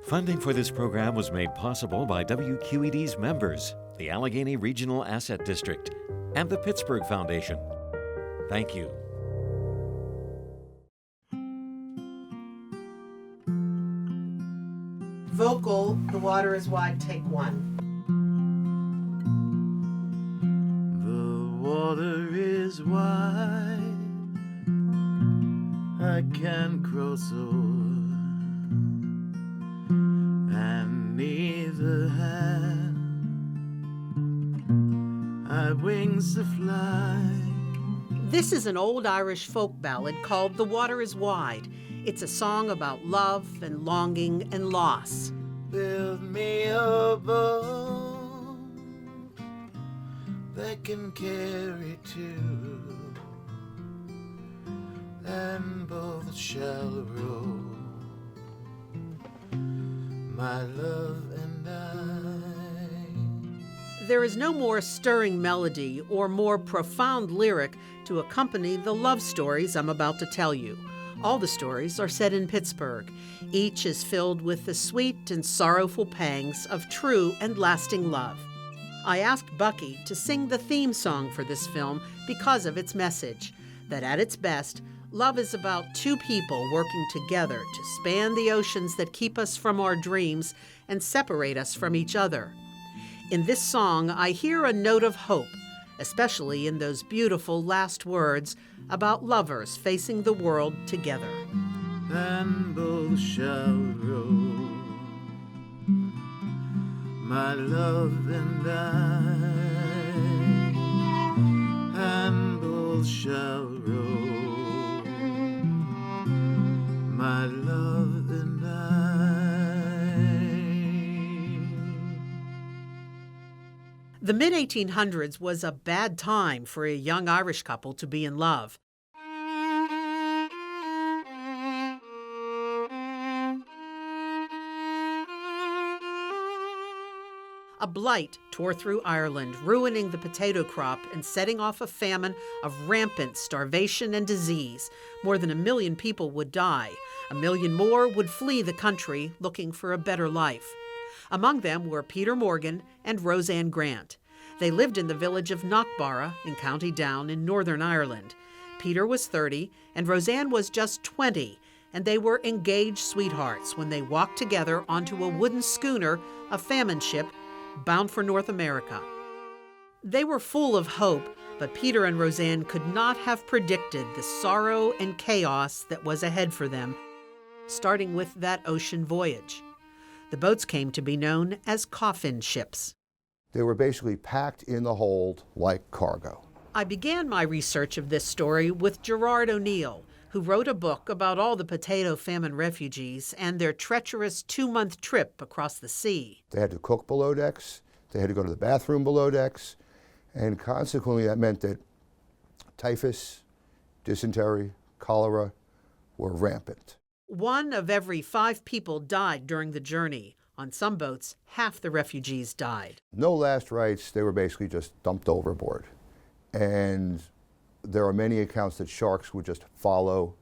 Funding for this program was made possible by WQED's members, the Allegheny Regional Asset District, and the Pittsburgh Foundation. Thank you. Vocal, The Water is Wide, take one. The water is wide, I can cross over, and neither have I wings to fly. This is an old Irish folk ballad called The Water is Wide. It's a song about love and longing and loss. Build me a boat that can carry two, and both shall row, my love and I. There is no more stirring melody or more profound lyric to accompany the love stories I'm about to tell you. All the stories are set in Pittsburgh. Each is filled with the sweet and sorrowful pangs of true and lasting love. I asked Bucky to sing the theme song for this film because of its message, that at its best, love is about two people working together to span the oceans that keep us from our dreams and separate us from each other. In this song, I hear a note of hope, especially in those beautiful last words about lovers facing the world together. And both shall row, my love and I, and both shall row, my love and I. The mid-1800s was a bad time for a young Irish couple to be in love. A blight tore through Ireland, ruining the potato crop and setting off a famine of rampant starvation and disease. More than 1 million people would die. 1 million more would flee the country looking for a better life. Among them were Peter Morgan and Roseanne Grant. They lived in the village of Knockbarra in County Down in Northern Ireland. Peter was 30 and Roseanne was just 20, and they were engaged sweethearts when they walked together onto a wooden schooner, a famine ship, bound for North America. They were full of hope, but Peter and Roseanne could not have predicted the sorrow and chaos that was ahead for them, starting with that ocean voyage. The boats came to be known as coffin ships. They were basically packed in the hold like cargo. I began my research of this story with Gerard O'Neill, who wrote a book about all the potato famine refugees and their treacherous 2-month trip across the sea. They had to cook below decks, they had to go to the bathroom below decks, and consequently that meant that typhus, dysentery, cholera were rampant. 1 of every 5 people died during the journey. On some boats, half the refugees died. No last rites, they were basically just dumped overboard. And there are many accounts that sharks would just follow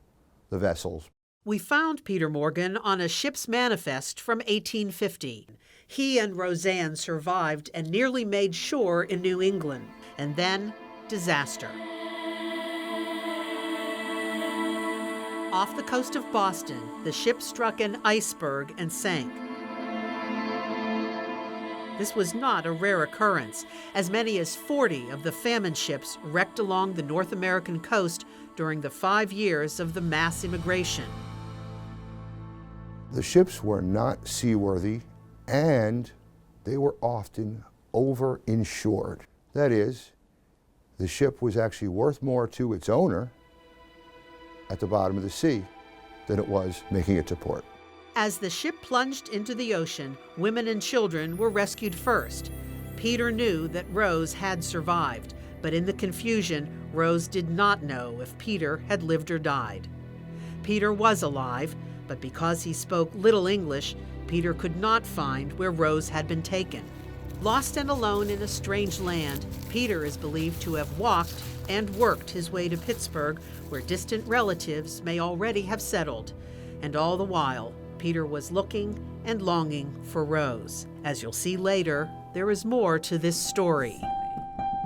the vessels. We found Peter Morgan on a ship's manifest from 1850. He and Roseanne survived and nearly made shore in New England. And then, disaster. Off the coast of Boston, the ship struck an iceberg and sank. This was not a rare occurrence. As many as 40 of the famine ships wrecked along the North American coast during the 5 years of the mass immigration. The ships were not seaworthy, and they were often over-insured. That is, the ship was actually worth more to its owner at the bottom of the sea than it was making it to port. As the ship plunged into the ocean, women and children were rescued first. Peter knew that Rose had survived, but in the confusion, Rose did not know if Peter had lived or died. Peter was alive, but because he spoke little English, Peter could not find where Rose had been taken. Lost and alone in a strange land, Peter is believed to have walked and worked his way to Pittsburgh, where distant relatives may already have settled. And all the while, Peter was looking and longing for Rose. As you'll see later, there is more to this story.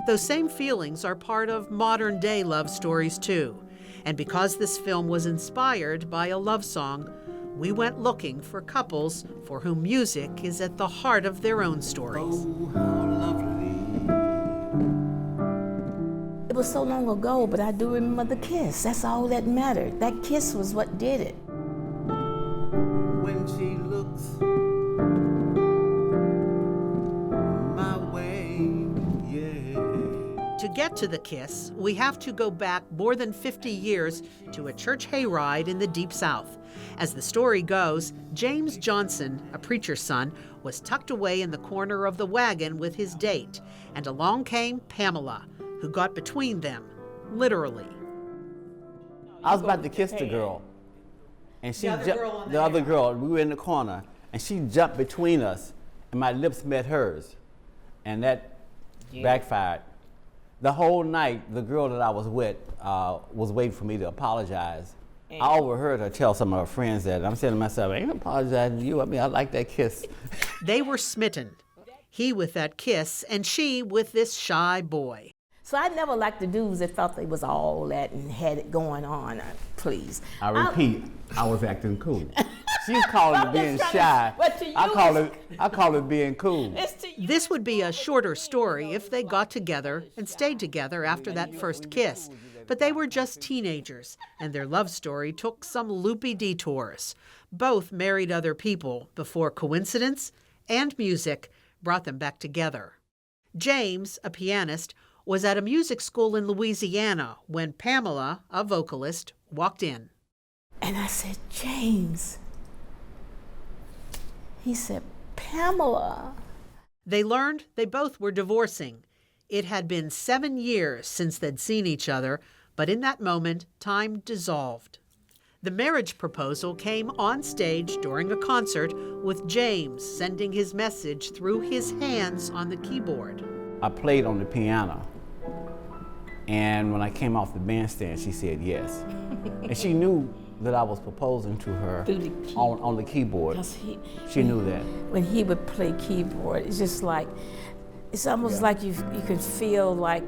Those same feelings are part of modern-day love stories too. And because this film was inspired by a love song, we went looking for couples for whom music is at the heart of their own stories. Oh, how lovely. It was so long ago, but I do remember the kiss. That's all that mattered. That kiss was what did it. When she looks my way, yeah. To get to the kiss, we have to go back more than 50 years to a church hayride in the Deep South. As the story goes, James Johnson, a preacher's son, was tucked away in the corner of the wagon with his date, and along came Pamela, who got between them, literally. I was about to kiss the girl, and she jumped. The other girl, we were in the corner, and she jumped between us, and my lips met hers, and that backfired. The whole night, the girl that I was with was waiting for me to apologize. I overheard her tell some of her friends that. I'm saying to myself, I ain't apologizing to you. I mean, I like that kiss. They were smitten. He with that kiss, and she with this shy boy. So I never liked the dudes that felt they was all that and had it going on. Please. I repeat, I was acting cool. She's calling it being shy. I call it being cool. This would be a shorter story if they got together and stayed together after that first kiss. But they were just teenagers, and their love story took some loopy detours. Both married other people before coincidence and music brought them back together. James, a pianist, was at a music school in Louisiana when Pamela, a vocalist, walked in. And I said, James. He said, Pamela. They learned they both were divorcing. It had been 7 years since they'd seen each other, but in that moment, time dissolved. The marriage proposal came on stage during a concert with James sending his message through his hands on the keyboard. I played on the piano, and when I came off the bandstand, she said yes. And she knew that I was proposing to her on the keyboard. She knew that. When he would play keyboard, it's just like, it's almost like you could feel like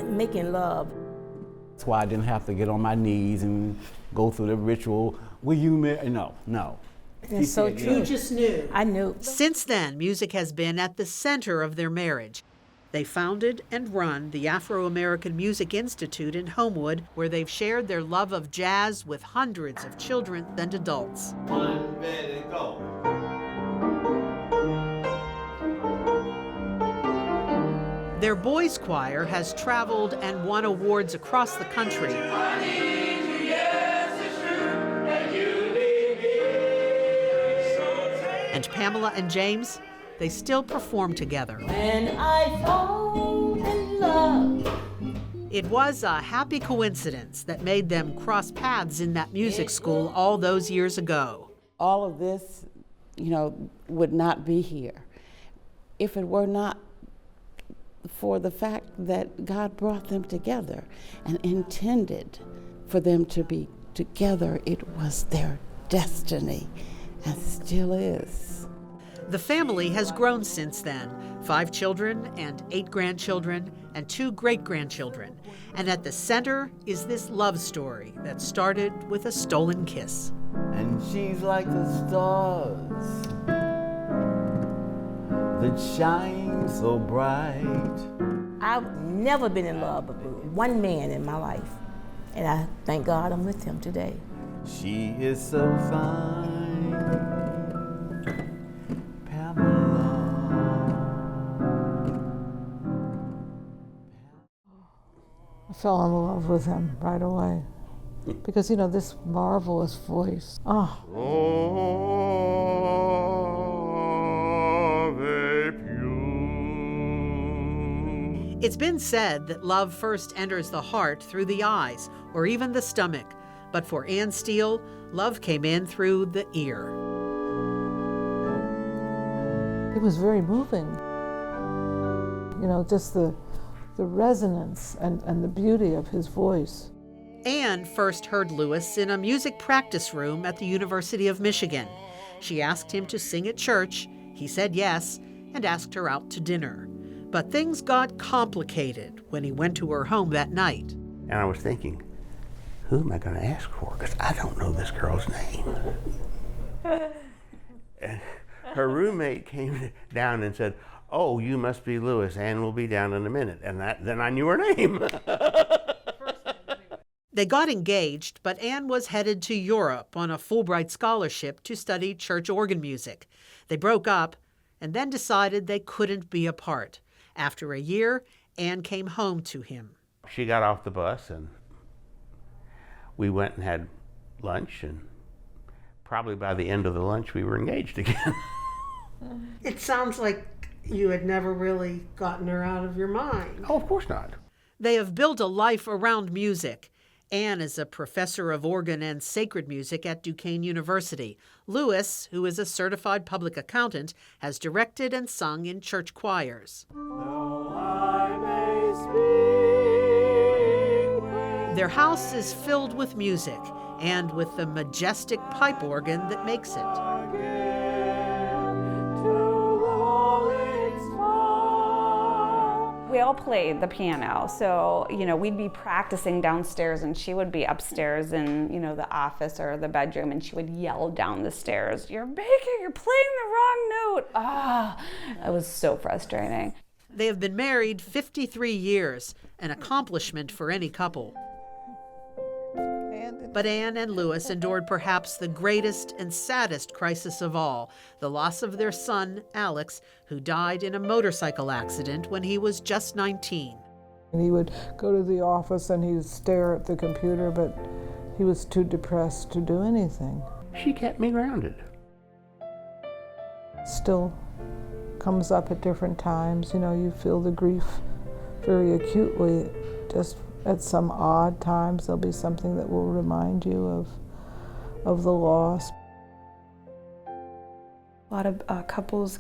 making love. That's why I didn't have to get on my knees and go through the ritual. Will you marry? No. That's so true. You just knew. I knew. Since then, music has been at the center of their marriage. They founded and run the Afro-American Music Institute in Homewood, where they've shared their love of jazz with hundreds of children and adults. One, ready, go. Their boys' choir has traveled and won awards across the country. And Pamela and James, they still perform together. When I fall in love. It was a happy coincidence that made them cross paths in that music school all those years ago. All of this, would not be here if it were not for the fact that God brought them together and intended for them to be together. It was their destiny and still is. The family has grown since then, 5 children and 8 grandchildren and 2 great-grandchildren. And at the center is this love story that started with a stolen kiss. And she's like the stars that shine so bright. I've never been in love with one man in my life, and I thank God I'm with him today. She is so fine, Pamela. I fell in love with him right away because, this marvelous voice. It's been said that love first enters the heart through the eyes or even the stomach. But for Ann Steele, love came in through the ear. It was very moving. Just the resonance and the beauty of his voice. Anne first heard Lewis in a music practice room at the University of Michigan. She asked him to sing at church. He said yes and asked her out to dinner. But things got complicated when he went to her home that night. And I was thinking, who am I going to ask for? Because I don't know this girl's name. And her roommate came down and said, "Oh, you must be Lewis. Anne will be down in a minute." And then I knew her name. They got engaged, but Anne was headed to Europe on a Fulbright scholarship to study church organ music. They broke up and then decided they couldn't be apart. After a year, Anne came home to him. She got off the bus and we went and had lunch, and probably by the end of the lunch we were engaged again. It sounds like you had never really gotten her out of your mind. Oh, of course not. They have built a life around music. Anne is a professor of organ and sacred music at Duquesne University. Lewis, who is a certified public accountant, has directed and sung in church choirs. Their house is filled with music and with the majestic pipe organ that makes it. We all played the piano, so, we'd be practicing downstairs and she would be upstairs in, the office or the bedroom, and she would yell down the stairs, "You're playing the wrong note." It was so frustrating. They have been married 53 years, an accomplishment for any couple. But Anne and Lewis endured perhaps the greatest and saddest crisis of all, the loss of their son, Alex, who died in a motorcycle accident when he was just 19. He would go to the office and he would stare at the computer, but he was too depressed to do anything. She kept me grounded. Still comes up at different times. You feel the grief very acutely. Just at some odd times, there'll be something that will remind you of the loss. A lot of couples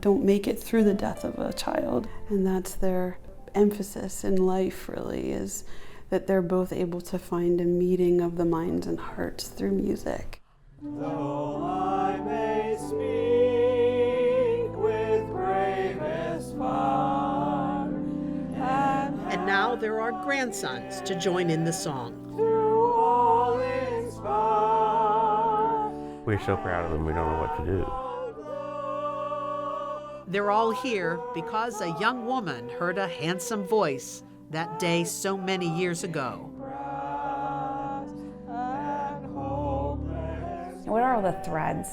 don't make it through the death of a child, and that's their emphasis in life, really, is that they're both able to find a meeting of the minds and hearts through music. Though I may speak with bravest fire, And now there are grandsons to join in the song. all inspire. We're so proud of them, we don't know what to do. They're all here because a young woman heard a handsome voice that day so many years ago. What are the threads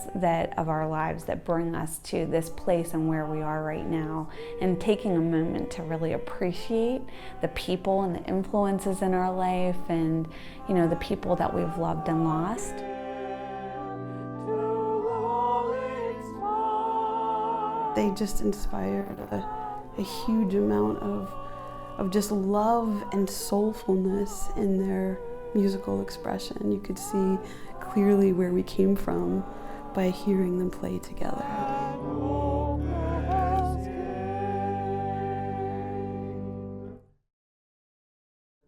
of our lives that bring us to this place and where we are right now? And taking a moment to really appreciate the people and the influences in our life, and the people that we've loved and lost. They just inspired a huge amount of just love and soulfulness in their musical expression. You could see clearly where we came from by hearing them play together.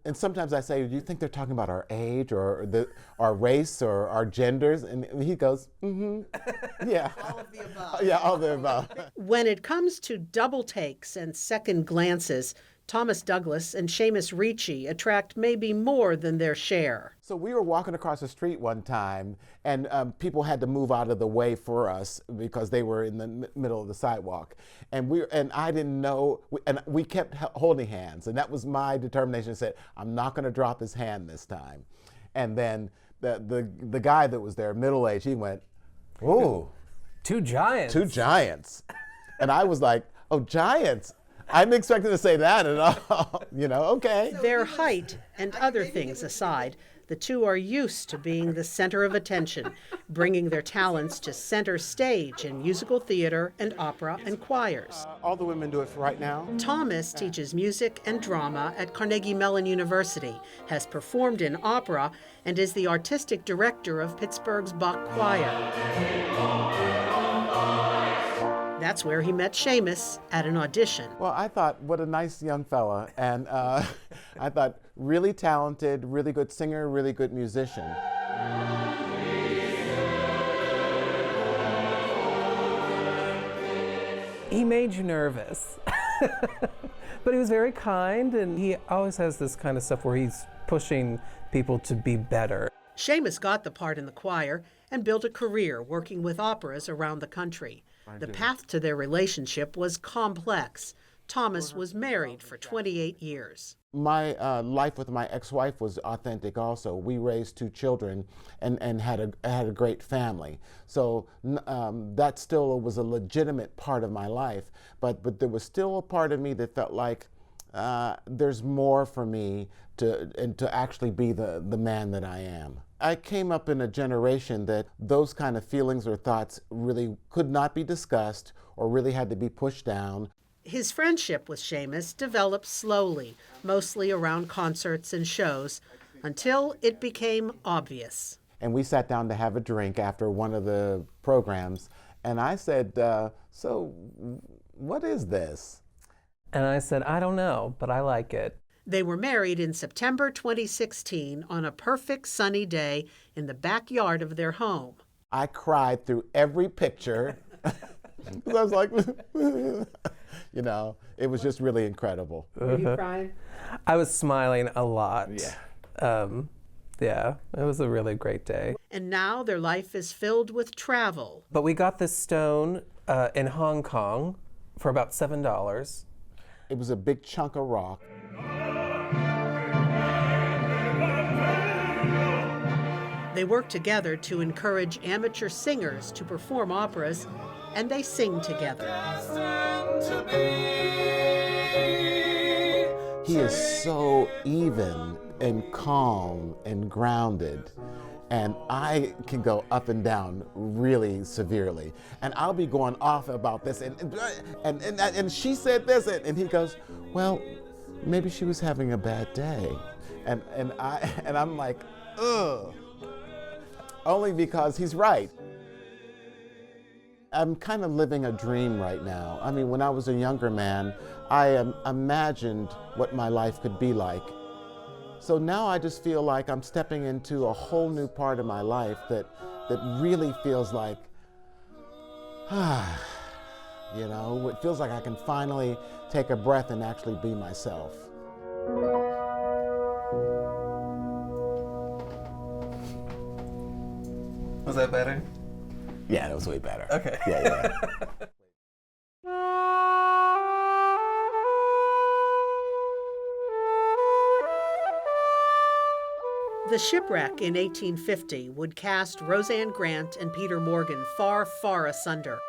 And sometimes I say, "Do you think they're talking about our age or our race or our genders?" And he goes, "Mm-hmm, yeah." All of the above. Yeah, all of the above. When it comes to double takes and second glances, Thomas Douglas and Seamus Ricci attract maybe more than their share. So we were walking across the street one time, and people had to move out of the way for us because they were in the middle of the sidewalk. And I didn't know, and we kept holding hands, and that was my determination. I said, "I'm not going to drop his hand this time." And then the guy that was there, middle-aged, he went, "Ooh, two giants." Two giants. And I was like, "Oh, giants." I didn't expect to say that at all. Okay. Their height and other things aside, the two are used to being the center of attention, bringing their talents to center stage in musical theater and opera and choirs. All the women do it right now. Thomas teaches music and drama at Carnegie Mellon University, has performed in opera, and is the artistic director of Pittsburgh's Bach Choir. That's where he met Seamus at an audition. Well, I thought, what a nice young fella. And I thought, really talented, really good singer, really good musician. He made you nervous. But he was very kind, and he always has this kind of stuff where he's pushing people to be better. Seamus got the part in the choir and built a career working with operas around the country. The path to their relationship was complex. Thomas was married for 28 years. My life with my ex-wife was authentic also. We raised 2 children and had a great family. So that still was a legitimate part of my life. But there was still a part of me that felt like there's more for me to actually be the man that I am. I came up in a generation that those kind of feelings or thoughts really could not be discussed or really had to be pushed down. His friendship with Seamus developed slowly, mostly around concerts and shows, until it became obvious. And we sat down to have a drink after one of the programs, and I said, so what is this? And I said, I don't know, but I like it. They were married in September 2016 on a perfect sunny day in the backyard of their home. I cried through every picture. I was like, you know, it was just really incredible. Were you crying? I was smiling a lot. Yeah. Yeah, it was a really great day. And now their life is filled with travel. But we got this stone in Hong Kong for about $7. It was a big chunk of rock. They work together to encourage amateur singers to perform operas, and they sing together. He is so even and calm and grounded, and I can go up and down really severely. And I'll be going off about this, and she said this, and he goes, well, maybe she was having a bad day, and I'm like, ugh, only because he's right. I'm kind of living a dream right now. I mean, when I was a younger man, I imagined what my life could be like. So now I just feel like I'm stepping into a whole new part of my life that really feels like, you know, it feels like I can finally take a breath and actually be myself. Was that better? Yeah, that was way better. Okay. Yeah. The Shipwreck in 1850 would cast Roseanne Grant and Peter Morgan far, far asunder.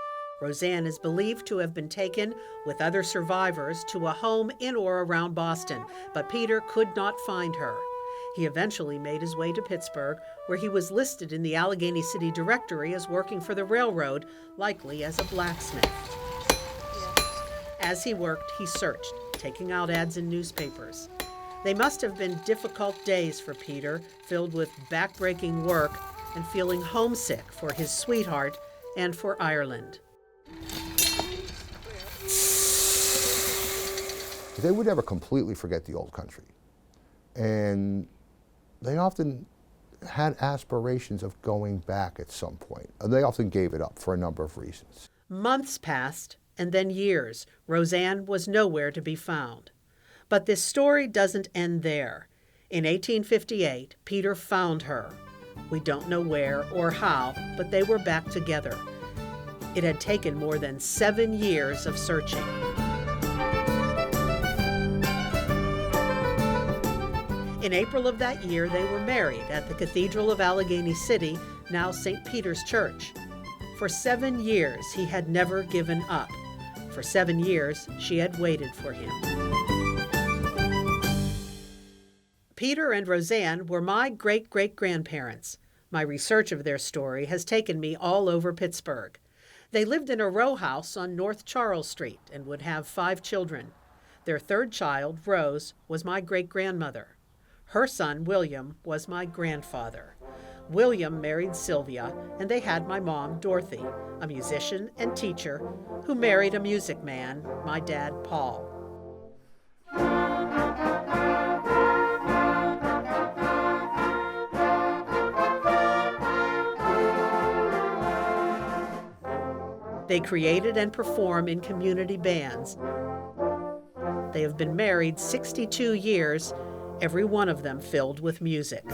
Roseanne is believed to have been taken with other survivors to a home in or around Boston, but Peter could not find her. He eventually made his way to Pittsburgh, where he was listed in the Allegheny City Directory as working for the railroad, likely as a blacksmith. As he worked, he searched, taking out ads in newspapers. They must have been difficult days for Peter, filled with backbreaking work and feeling homesick for his sweetheart and for Ireland. They would never completely forget the old country. And they often had aspirations of going back at some point. And they often gave it up for a number of reasons. Months passed, and then years. Roseanne was nowhere to be found. But this story doesn't end there. In 1858, Peter found her. We don't know where or how, but they were back together. It had taken more than 7 years of searching. In April of that year, they were married at the Cathedral of Allegheny City, now St. Peter's Church. For 7 years, he had never given up. For 7 years, she had waited for him. Peter and Roseanne were my great-great-grandparents. My research of their story has taken me all over Pittsburgh. They lived in a row house on North Charles Street and would have 5 children. Their third child, Rose, was my great-grandmother. Her son, William, was my grandfather. William married Sylvia, and they had my mom, Dorothy, a musician and teacher, who married a music man, my dad, Paul. They created and perform in community bands. They have been married 62 years, every one of them filled with music.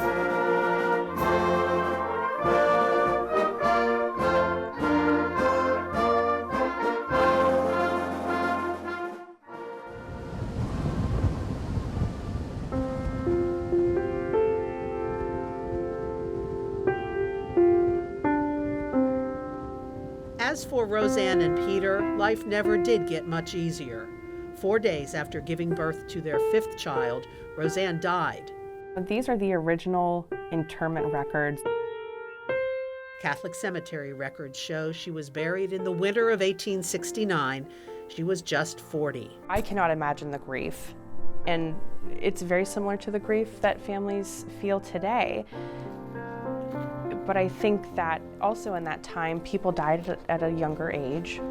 As for Roseanne and Peter, life never did get much easier. 4 days after giving birth to their 5th child, Roseanne died. These are the original interment records. Catholic cemetery records show she was buried in the winter of 1869. She was just 40. I cannot imagine the grief, and it's very similar to the grief that families feel today. But I think that also in that time, people died at a younger age.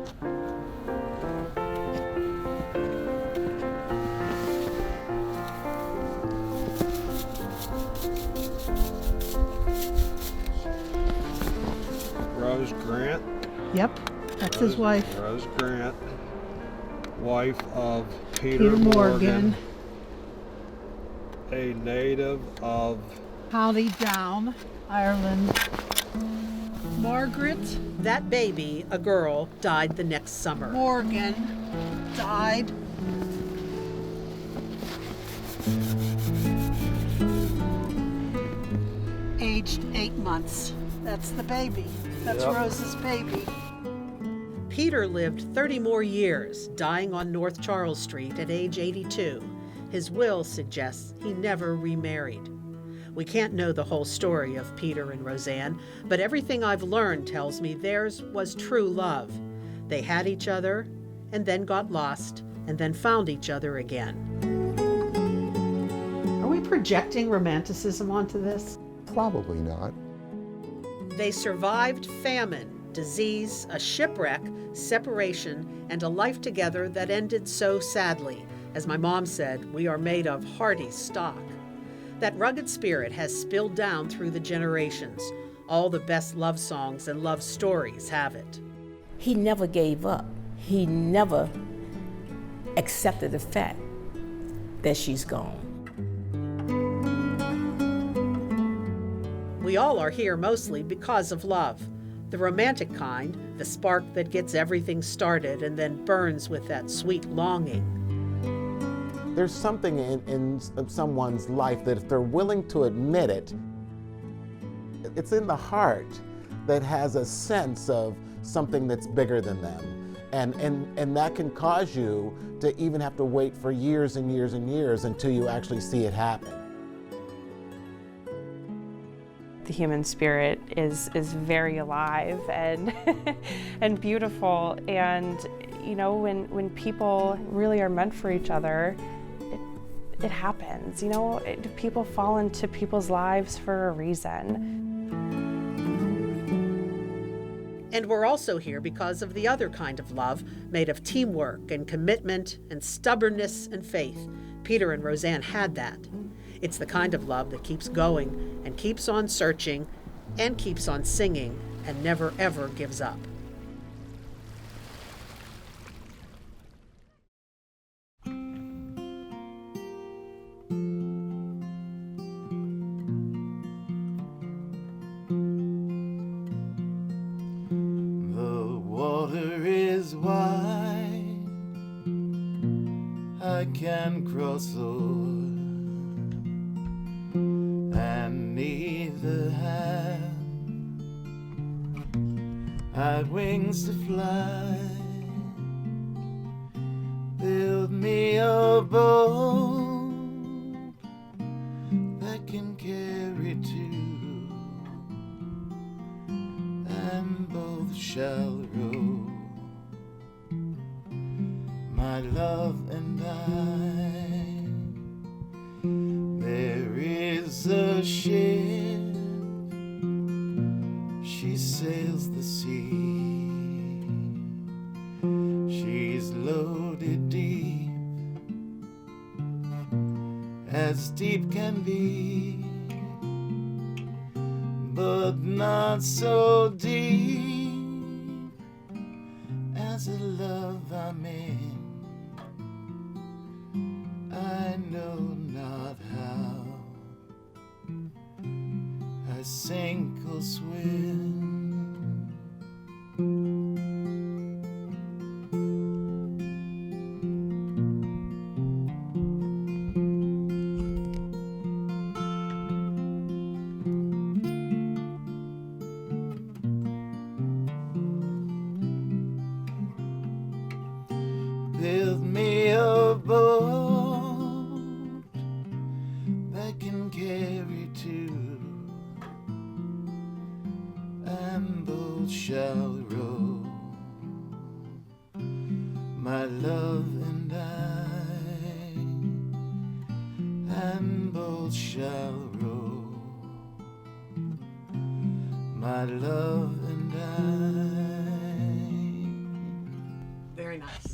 Rose Grant. Yep, that's his wife. Rose Grant, wife of Peter Morgan, a native of County Down, Ireland. Margaret, that baby, a girl, died the next summer. Morgan died. Aged 8 months. That's the baby. That's Yep. Rose's baby. Peter lived 30 more years, dying on North Charles Street at age 82. His will suggests he never remarried. We can't know the whole story of Peter and Roseanne, but everything I've learned tells me theirs was true love. They had each other, and then got lost, and then found each other again. Are we projecting romanticism onto this? Probably not. They survived famine, disease, a shipwreck, separation, and a life together that ended so sadly. As my mom said, we are made of hardy stock. That rugged spirit has spilled down through the generations. All the best love songs and love stories have it. He never gave up. He never accepted the fact that she's gone. We all are here mostly because of love. The romantic kind, the spark that gets everything started and then burns with that sweet longing. There's something in someone's life that if they're willing to admit it, it's in the heart that has a sense of something that's bigger than them. And that can cause you to even have to wait for years and years and years until you actually see it happen. The human spirit is very alive and and beautiful, and you know, when people really are meant for each other, it happens. You know, people fall into people's lives for a reason. And we're also here because of the other kind of love, made of teamwork and commitment and stubbornness and faith. Peter and Roseanne had that. It's the kind of love that keeps going and keeps on searching and keeps on singing and never ever gives up. The water is wide, I can cross over, and neither have I wings to fly. Build me a boat that can carry two, and both shall row, my love and I. There is a ship, she sails the sea, she's loaded deep, as deep can be, but not so deep as a love I'm in, I know not how I sink or swim. Build me a boat that can carry two, and both shall row, my love and I, and both shall row, my love and I. Very nice.